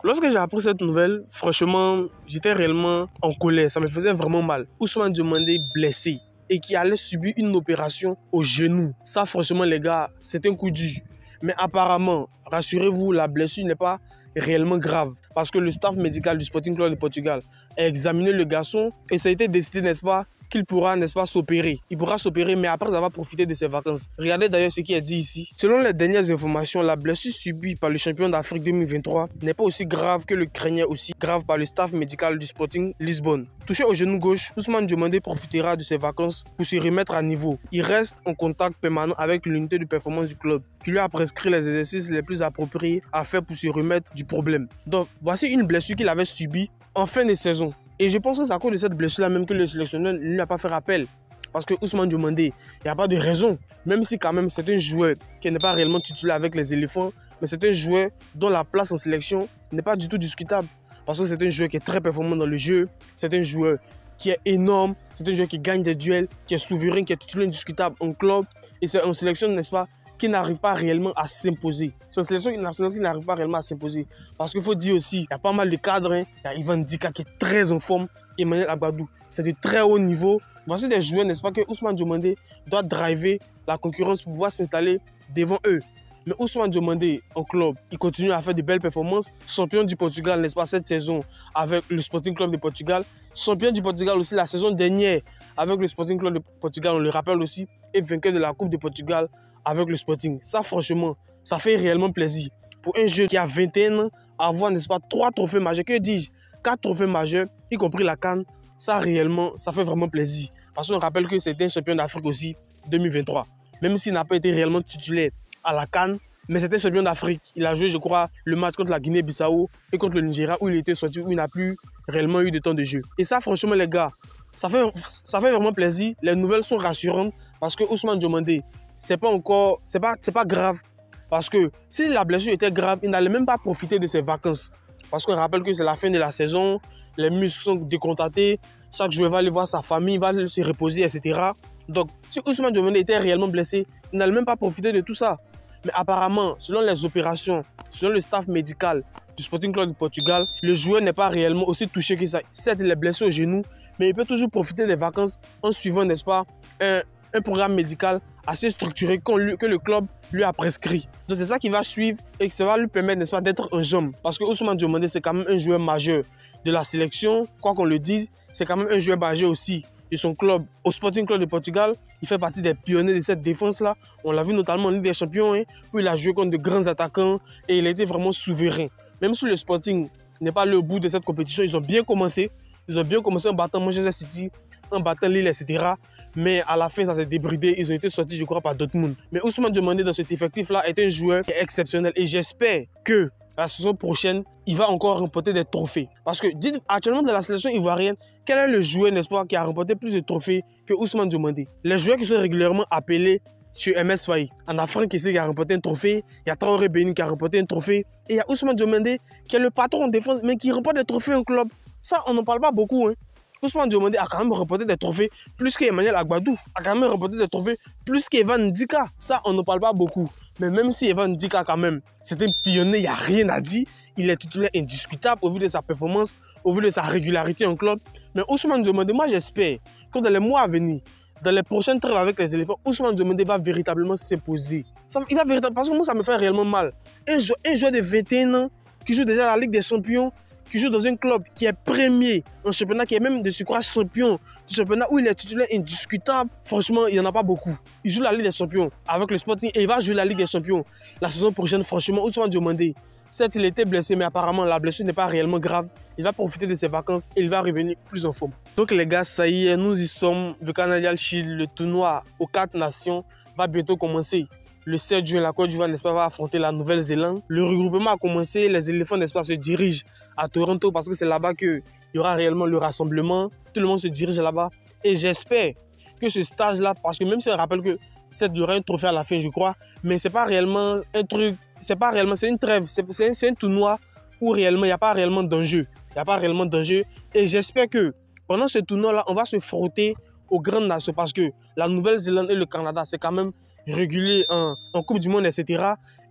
Lorsque j'ai appris cette nouvelle, franchement, j'étais réellement en colère. Ça me faisait vraiment mal. Ousmane Diomandé blessé et qui allait subir une opération au genou. Ça, franchement, les gars, c'est un coup dur. Mais apparemment, rassurez-vous, la blessure n'est pas réellement grave. Parce que le staff médical du Sporting Club de Portugal a examiné le garçon et ça a été décidé, n'est-ce pas, qu'il pourra, n'est-ce pas, s'opérer. Il pourra s'opérer, mais après avoir profité de ses vacances. Regardez d'ailleurs ce qui est dit ici. Selon les dernières informations, la blessure subie par le champion d'Afrique 2023 n'est pas aussi grave que le craignait aussi grave par le staff médical du Sporting Lisbonne. Touché au genou gauche, Ousmane Diomandé profitera de ses vacances pour se remettre à niveau. Il reste en contact permanent avec l'unité de performance du club, qui lui a prescrit les exercices les plus appropriés à faire pour se remettre du problème. Donc, voici une blessure qu'il avait subie en fin de saison. Et je pense que c'est à cause de cette blessure-là même que le sélectionneur ne lui a pas fait appel. Parce que Ousmane Diomandé, il n'y a pas de raison. Même si quand même c'est un joueur qui n'est pas réellement titulaire avec les éléphants, mais c'est un joueur dont la place en sélection n'est pas du tout discutable. Parce que c'est un joueur qui est très performant dans le jeu. C'est un joueur qui est énorme. C'est un joueur qui gagne des duels, qui est souverain, qui est titulaire indiscutable en club. Et c'est en sélection, n'est-ce pas, qui n'arrive pas réellement à s'imposer. C'est une sélection nationale qui n'arrive pas réellement à s'imposer. Parce qu'il faut dire aussi, il y a pas mal de cadres. Il y a Ivan Dika qui est très en forme. Emmanuel Agbadou, c'est de très haut niveau. Voici des joueurs, n'est-ce pas, que Ousmane Diomandé doit driver la concurrence pour pouvoir s'installer devant eux. Mais Ousmane Diomandé, en club, il continue à faire de belles performances. Champion du Portugal, n'est-ce pas, cette saison avec le Sporting Club de Portugal. Champion du Portugal aussi la saison dernière avec le Sporting Club de Portugal, on le rappelle aussi. Et vainqueur de la Coupe de Portugal avec le Sporting. Ça, franchement, ça fait réellement plaisir. Pour un jeune qui a 21 ans, avoir, n'est-ce pas, 3 trophées majeurs, que dis-je, 4 trophées majeurs, y compris la CAN, ça réellement, ça fait vraiment plaisir. Parce qu'on rappelle que c'était un champion d'Afrique aussi, 2023. Même s'il n'a pas été réellement titulaire à la CAN, mais c'était champion d'Afrique. Il a joué, je crois, le match contre la Guinée-Bissau et contre le Nigeria où il était sorti, où il n'a plus réellement eu de temps de jeu. Et ça, franchement, les gars, ça fait vraiment plaisir. Les nouvelles sont rassurantes parce que Ousmane Diomandé, c'est pas grave. Parce que si la blessure était grave, il n'allait même pas profiter de ses vacances. Parce qu'on rappelle que c'est la fin de la saison, les muscles sont décontractés, chaque joueur va aller voir sa famille, va se reposer, etc. Donc, si Ousmane Diomandé était réellement blessé, il n'allait même pas profiter de tout ça. Mais apparemment, selon les opérations, selon le staff médical du Sporting Club de Portugal, le joueur n'est pas réellement aussi touché que ça. Certes, il est blessé au genou, mais il peut toujours profiter des vacances en suivant, n'est-ce pas, un programme médical assez structuré que le club lui a prescrit. Donc c'est ça qui va suivre et que ça va lui permettre, n'est-ce pas, d'être un jeune. Parce que Ousmane Diomandé, c'est quand même un joueur majeur de la sélection, quoi qu'on le dise, c'est quand même un joueur majeur aussi de son club. Au Sporting Club de Portugal, il fait partie des pionniers de cette défense-là. On l'a vu notamment en Ligue des Champions, où il a joué contre de grands attaquants et il a été vraiment souverain. Même si le Sporting n'est pas le bout de cette compétition, ils ont bien commencé. Ils ont bien commencé en battant Manchester City, en battant Lille, etc. Mais à la fin, ça s'est débridé. Ils ont été sortis, je crois, par Dortmund. Mais Ousmane Diomandé, dans cet effectif-là, est un joueur qui est exceptionnel. Et j'espère que la saison prochaine, il va encore remporter des trophées. Parce que, dites actuellement, dans la sélection ivoirienne, quel est le joueur, n'est-ce pas, qui a remporté plus de trophées que Ousmane Diomandé? Les joueurs qui sont régulièrement appelés chez MS Faye. En Afrique, ici, qui a remporté un trophée. Il y a Traoré Bénin qui a remporté un trophée. Et il y a Ousmane Diomandé qui est le patron en défense, mais qui remporte des trophées en club. Ça, on n'en parle pas beaucoup, hein. Ousmane Diomandé a quand même remporté des trophées plus qu'Emmanuel Agbadou, a quand même remporté des trophées plus qu'Evan Dika. Ça, on ne parle pas beaucoup. Mais même si Evan Dika, quand même, c'est un pionnier, il n'y a rien à dire. Il est titulaire indiscutable au vu de sa performance, au vu de sa régularité en club. Mais Ousmane Diomandé, moi j'espère que dans les mois à venir, dans les prochaines trêves avec les éléphants, Ousmane Diomandé va véritablement s'imposer. Il va véritablement, parce que moi ça me fait réellement mal. Un joueur de 21 ans qui joue déjà à la Ligue des Champions, qui joue dans un club qui est premier en championnat, qui est même de surcroît champion du championnat où il est titulaire indiscutable. Franchement, il n'y en a pas beaucoup. Il joue la Ligue des Champions avec le Sporting et il va jouer la Ligue des Champions la saison prochaine. Franchement, Ousmane Diomandé, certes, il était blessé, mais apparemment, la blessure n'est pas réellement grave. Il va profiter de ses vacances et il va revenir plus en forme. Donc les gars, ça y est, nous y sommes. Le Canadian Shield, le tournoi aux 4 nations, va bientôt commencer. Le 7 juin, la Côte d'Ivoire, n'est-ce pas, va affronter la Nouvelle-Zélande. Le regroupement a commencé. Les éléphants, n'est-ce pas, se dirigent à Toronto parce que c'est là-bas qu'il y aura réellement le rassemblement. Tout le monde se dirige là-bas. Et j'espère que ce stage-là, parce que même si on rappelle que il y aura un trophée à la fin, je crois, mais c'est pas réellement un truc, c'est pas réellement, c'est une trêve, c'est un tournoi où réellement il n'y a pas réellement d'enjeu. Il n'y a pas réellement d'enjeu. Et j'espère que pendant ce tournoi-là, on va se frotter aux grandes nations parce que la Nouvelle-Zélande et le Canada, c'est quand même régulier en Coupe du Monde, etc.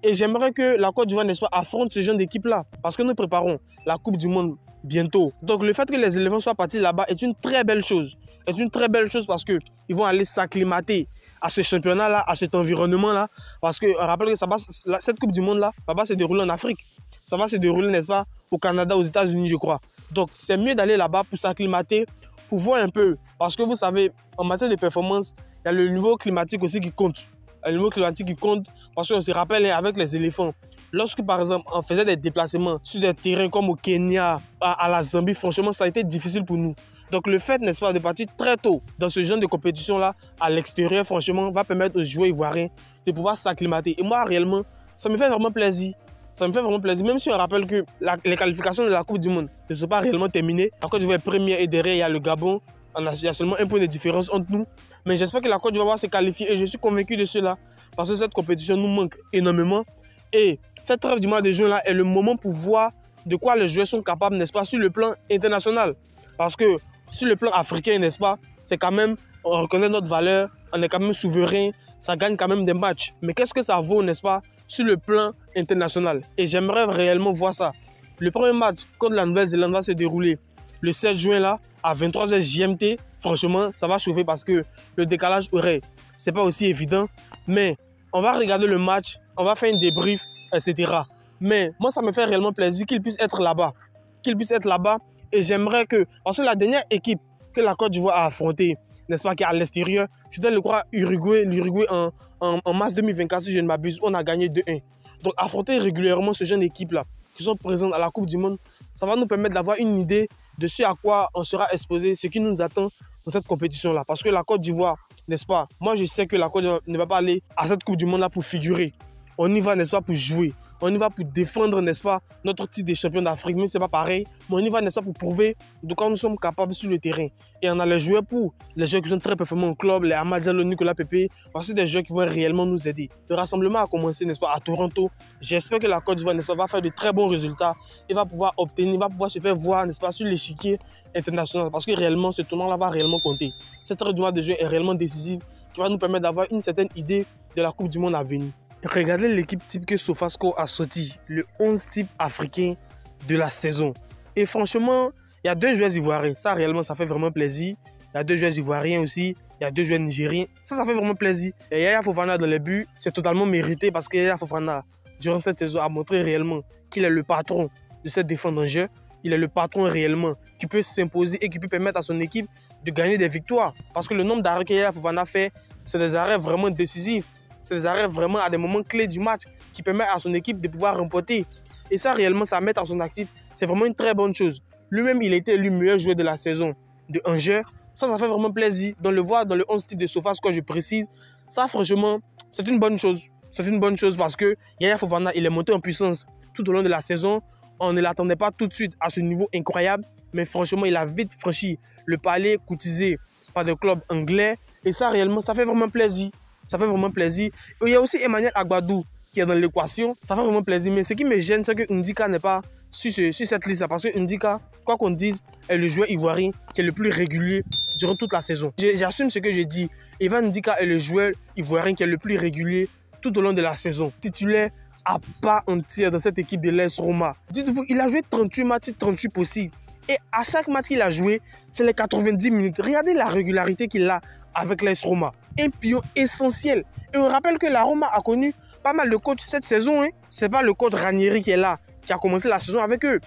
Et j'aimerais que la Côte d'Ivoire, n'est-ce pas, affronte ce genre d'équipe-là. Parce que nous préparons la Coupe du Monde bientôt. Donc le fait que les éléphants soient partis là-bas est une très belle chose. C'est une très belle chose parce qu'ils vont aller s'acclimater à ce championnat-là, à cet environnement-là. Parce que rappelle que cette Coupe du Monde-là, ça va se dérouler en Afrique. Ça va se dérouler, n'est-ce pas, au Canada, aux États-Unis, je crois. Donc c'est mieux d'aller là-bas pour s'acclimater, pour voir un peu. Parce que vous savez, en matière de performance, il y a le niveau climatique aussi qui compte. Le niveau climatique qui compte parce qu'on se rappelle avec les éléphants. Lorsque, par exemple, on faisait des déplacements sur des terrains comme au Kenya, à la Zambie, franchement, ça a été difficile pour nous. Donc, le fait, n'est-ce pas, de partir très tôt dans ce genre de compétition-là, à l'extérieur, franchement, va permettre aux joueurs ivoiriens de pouvoir s'acclimater. Et moi, réellement, ça me fait vraiment plaisir. Ça me fait vraiment plaisir, même si on rappelle que les qualifications de la Coupe du Monde ne sont pas réellement terminées. La Côte d'Ivoire est première et derrière, il y a le Gabon. Il y a seulement un point de différence entre nous. Mais j'espère que la Côte d'Ivoire va se qualifier et je suis convaincu de cela. Parce que cette compétition nous manque énormément. Et cette trêve du mois de juin-là est le moment pour voir de quoi les joueurs sont capables, n'est-ce pas, sur le plan international. Parce que sur le plan africain, n'est-ce pas, c'est quand même, on reconnaît notre valeur, on est quand même souverain, ça gagne quand même des matchs. Mais qu'est-ce que ça vaut, n'est-ce pas, sur le plan international? Et j'aimerais réellement voir ça. Le premier match contre la Nouvelle-Zélande va se dérouler le 16 juin là, à 23h GMT. Franchement, ça va chauffer parce que le décalage horaire, c'est pas aussi évident. Mais on va regarder le match, on va faire un débrief, etc. Mais moi, ça me fait réellement plaisir qu'il puisse être là-bas. Qu'il puisse être là-bas. Et j'aimerais que, parce que la dernière équipe que la Côte d'Ivoire a affrontée, n'est-ce pas, qui est à l'extérieur, je dois le croire, l'Uruguay en mars 2024, si je ne m'abuse, on a gagné 2-1. Donc affronter régulièrement ce genre d'équipe-là, qui sont présentes à la Coupe du Monde, ça va nous permettre d'avoir une idée de ce à quoi on sera exposé, ce qui nous attend dans cette compétition-là. Parce que la Côte d'Ivoire, n'est-ce pas, moi je sais que la Côte d'Ivoire ne va pas aller à cette Coupe du Monde-là pour figurer. On y va, n'est-ce pas, pour jouer. On y va pour défendre, n'est-ce pas, notre titre de champion d'Afrique. Mais ce n'est pas pareil. Mais on y va, n'est-ce pas, pour prouver de quoi nous sommes capables sur le terrain. Et on a les joueurs les joueurs qui sont très performants au club, les Amad Diallo, Nicolas Pepe, parce que c'est des joueurs qui vont réellement nous aider. Le rassemblement a commencé, n'est-ce pas, à Toronto. J'espère que la Côte d'Ivoire, n'est-ce pas, va faire de très bons résultats. Et va pouvoir obtenir, va pouvoir se faire voir, n'est-ce pas, sur l'échiquier international. Parce que réellement, ce tournoi-là va réellement compter. Cette heure du mois de juin est réellement décisive, qui va nous permettre d'avoir une certaine idée de la Coupe du Monde à venir. Regardez l'équipe type que Sofascore a sorti, le 11 type africain de la saison. Et franchement, il y a 2 joueurs ivoiriens. Ça, réellement, ça fait vraiment plaisir. Il y a 2 joueurs ivoiriens aussi. Il y a 2 joueurs nigériens. Ça fait vraiment plaisir. Et Yaya Fofana dans les buts, c'est totalement mérité parce que Yaya Fofana, durant cette saison, a montré réellement qu'il est le patron de cette défense en jeu. Il est le patron réellement qui peut s'imposer et qui peut permettre à son équipe de gagner des victoires. Parce que le nombre d'arrêts que Yaya Fofana fait, c'est des arrêts vraiment décisifs. C'est des arrêts vraiment à des moments clés du match qui permettent à son équipe de pouvoir remporter. Et ça, réellement, ça met à son actif. C'est vraiment une très bonne chose. Lui-même, il a été élu meilleur joueur de la saison de Angers. Ça fait vraiment plaisir. De le voir dans le 11 type de Sofascore, je précise. Ça, franchement, c'est une bonne chose. C'est une bonne chose parce que Yaya Fofana, il est monté en puissance tout au long de la saison. On ne l'attendait pas tout de suite à ce niveau incroyable. Mais franchement, il a vite franchi le palier courtisé par des clubs anglais. Et ça, réellement, ça fait vraiment plaisir. Ça fait vraiment plaisir. Et il y a aussi Emmanuel Agbadou qui est dans l'équation. Ça fait vraiment plaisir. Mais ce qui me gêne, c'est que Ndika n'est pas sur cette liste-là. Parce que Ndika, quoi qu'on dise, est le joueur ivoirien qui est le plus régulier durant toute la saison. J'assume ce que je dis. Evan Ndika est le joueur ivoirien qui est le plus régulier tout au long de la saison. Titulaire à part entière dans cette équipe de l'AS Roma. Dites-vous, il a joué 38 matchs, 38 possibles. Et à chaque match qu'il a joué, c'est les 90 minutes. Regardez la régularité qu'il a avec l'AS Roma. Un pion essentiel. Et on rappelle que la Roma a connu pas mal de coachs cette saison. Ce n'est pas le coach Ranieri qui est là, qui a commencé la saison avec eux.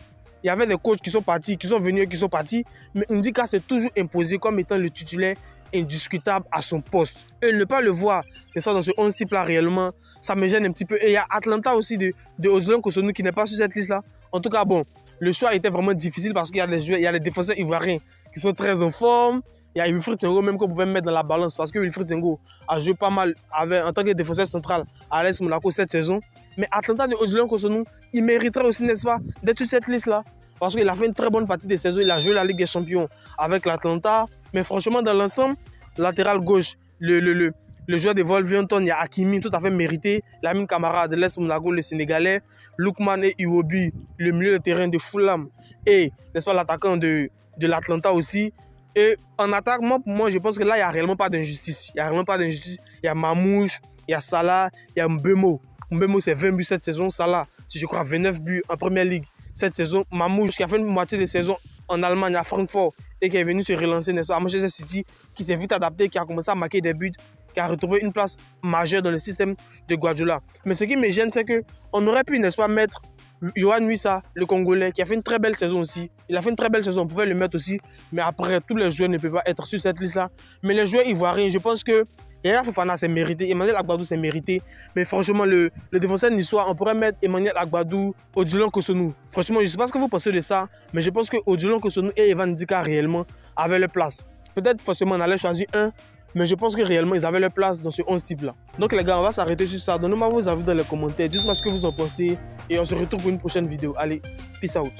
Il y avait des coachs qui sont partis, qui sont venus, qui sont partis. Mais Ndika s'est toujours imposé comme étant le titulaire indiscutable à son poste. Et ne pas le voir dans ce 11 type-là réellement, ça me gêne un petit peu. Et il y a Atlanta aussi de Ozlem Kosunu qui n'est pas sur cette liste-là. En tout cas, bon, le choix était vraiment difficile parce qu'il y a des joueurs, il y a des défenseurs ivoiriens qui sont très en forme. Il y a Wilfried Tengo même qu'on pouvait mettre dans la balance parce que Wilfried Tengo a joué pas mal en tant que défenseur central à l'AS Monaco cette saison. Mais Atlanta de Ozlem Kosunu, il mériterait aussi, n'est-ce pas, d'être sur cette liste-là. Parce qu'il a fait une très bonne partie des saisons. Il a joué la Ligue des Champions avec l'Atlanta. Mais franchement, dans l'ensemble, latéral gauche, le joueur de Wolverhampton, il y a Hakimi, tout à fait mérité. Lamine Camara de l'AS Monaco, le Sénégalais. Lookman et Iwobi, le milieu de terrain de Fulham. Et, n'est-ce pas, l'attaquant de l'Atlanta aussi. Et en attaque, moi, je pense que là, il n'y a réellement pas d'injustice. Il n'y a réellement pas d'injustice. Il y a Mamouche, il y a Salah, il y a Mbeumo. Mbemo, c'est 20 buts cette saison. Salah, si je crois, 29 buts en première ligue cette saison. Mamouche, qui a fait une moitié de saison en Allemagne, à Francfort, et qui est venu se relancer à Manchester City, qui s'est vite adapté, qui a commencé à marquer des buts, qui a retrouvé une place majeure dans le système de Guardiola. Mais ce qui me gêne, c'est qu'on aurait pu, n'est-ce pas, mettre Yohan Wissa, le Congolais, qui a fait une très belle saison aussi. Il a fait une très belle saison, on pouvait le mettre aussi. Mais après, tous les joueurs ne peuvent pas être sur cette liste-là. Mais les joueurs ivoiriens, je pense que Yaya Fofana, c'est mérité. Emmanuel Agbadou, c'est mérité. Mais franchement, le défenseur niçois, on pourrait mettre Emmanuel Agbadou, Odilon Kosonou. Franchement, je ne sais pas ce que vous pensez de ça, mais je pense que Odilon Kosonou et Evan Ndika réellement avaient leur place. Peut-être forcément on allait choisir un, mais je pense que réellement ils avaient leur place dans ce 11 type-là. Donc les gars, on va s'arrêter sur ça. Donnez-moi vos avis dans les commentaires. Dites-moi ce que vous en pensez et on se retrouve pour une prochaine vidéo. Allez, peace out.